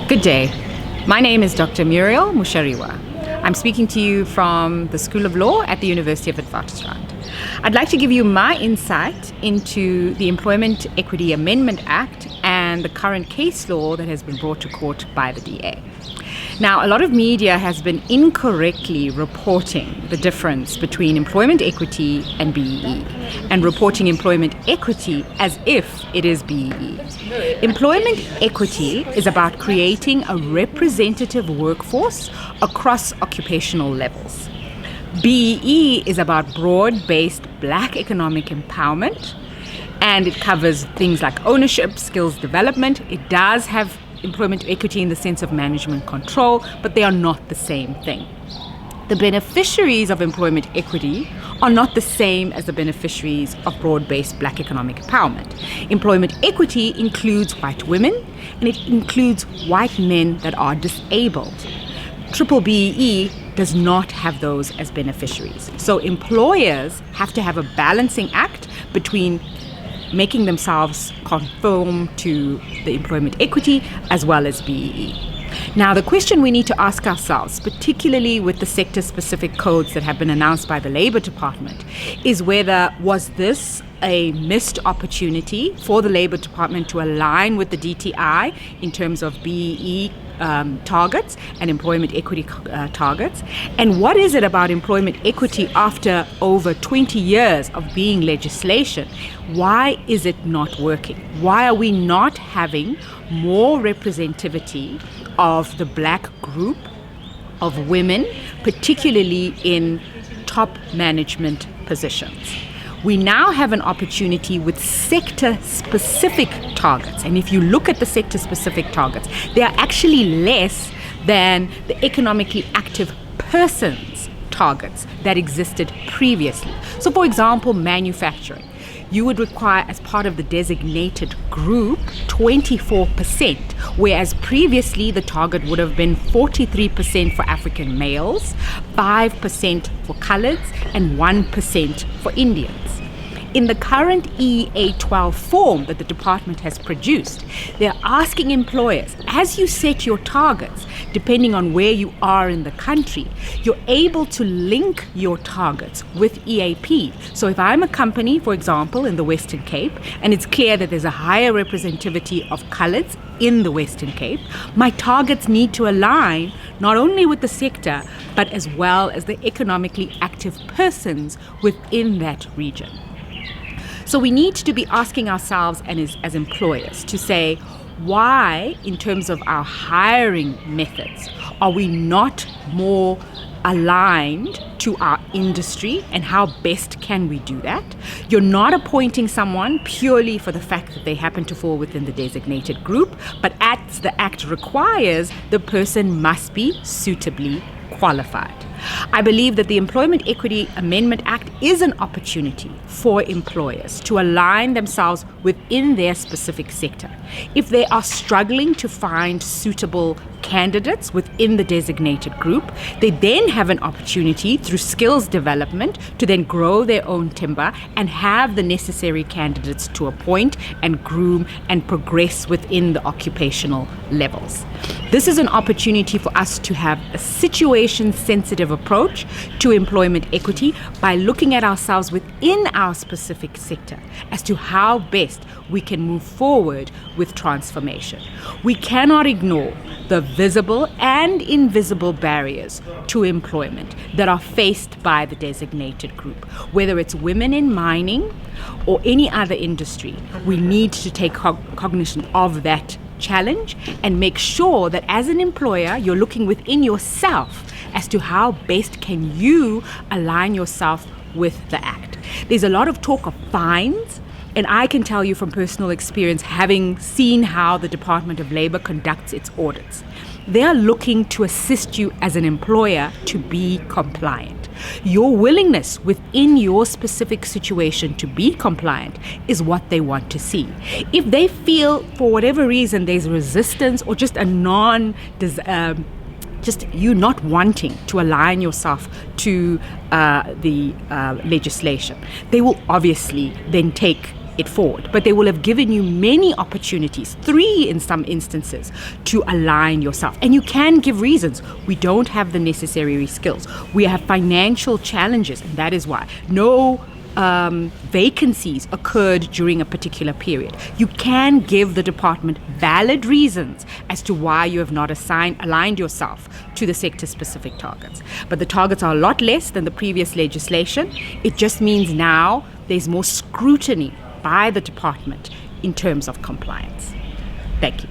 Good day. My name is Dr. Muriel Mushariwa. I'm speaking to you from the School of Law at the University of Witwatersrand. I'd like to give you my insight into the Employment Equity Amendment Act and the current case law that has been brought to court by the DA. Now, a lot of media has been incorrectly reporting the difference between employment equity and BEE, and reporting employment equity as if it is BEE. Employment equity is about creating a representative workforce across occupational levels. BEE is about broad-based Black economic empowerment, and it covers things like ownership, skills development. It does have employment equity in the sense of management control, but they are not the same thing. The beneficiaries of employment equity are not the same as the beneficiaries of broad-based Black economic empowerment. Employment equity includes white women, and it includes white men that are disabled. Triple BEE does not have those as beneficiaries. So employers have to have a balancing act between making themselves conform to the employment equity as well as BEE. Now, the question we need to ask ourselves, particularly with the sector-specific codes that have been announced by the Labour Department, is whether was this a missed opportunity for the Labour Department to align with the DTI in terms of BEE targets and employment equity targets? And what is it about employment equity after over 20 years of being legislation? Why is it not working? Why are we not having more representativity of the Black group of women, particularly in top management positions? We now have an opportunity with sector-specific targets. And if you look at the sector-specific targets, they are actually less than the economically active persons targets that existed previously. So, for example, manufacturing. You would require, as part of the designated group, 24%, whereas previously the target would have been 43% for African males, 5% for coloreds, and 1% for Indians. In the current EA12 form that the department has produced, they're asking employers, as you set your targets, depending on where you are in the country, you're able to link your targets with EAP. So if I'm a company, for example, in the Western Cape, and it's clear that there's a higher representativity of coloreds in the Western Cape, my targets need to align not only with the sector, but as well as the economically active persons within that region. So we need to be asking ourselves, and as employers, to say, why, in terms of our hiring methods, are we not more aligned to our industry, and how best can we do that? You're not appointing someone purely for the fact that they happen to fall within the designated group, but as the Act requires, the person must be suitably qualified. I believe that the Employment Equity Amendment Act is an opportunity for employers to align themselves within their specific sector. If they are struggling to find suitable candidates within the designated group, they then have an opportunity through skills development to then grow their own timber and have the necessary candidates to appoint and groom and progress within the occupational levels. This is an opportunity for us to have a situation-sensitive approach to employment equity by looking at ourselves within our specific sector as to how best we can move forward with transformation. We cannot ignore the visible and invisible barriers to employment that are faced by the designated group. Whether it's women in mining or any other industry, we need to take cognition of that challenge and make sure that as an employer, you're looking within yourself as to how best can you align yourself with the Act. There's a lot of talk of fines, and I can tell you from personal experience, having seen how the Department of Labor conducts its audits, they are looking to assist you as an employer to be compliant. Your willingness within your specific situation to be compliant is what they want to see. If they feel for whatever reason there's resistance or just a just you not wanting to align yourself to the legislation, they will obviously then take it forward, but they will have given you many opportunities, 3 in some instances, to align yourself. And you can give reasons. We don't have the necessary skills. We have financial challenges, and that is why. No vacancies occurred during a particular period. You can give the department valid reasons as to why you have not aligned yourself to the sector-specific targets. But the targets are a lot less than the previous legislation. It just means now there's more scrutiny by the department in terms of compliance. Thank you.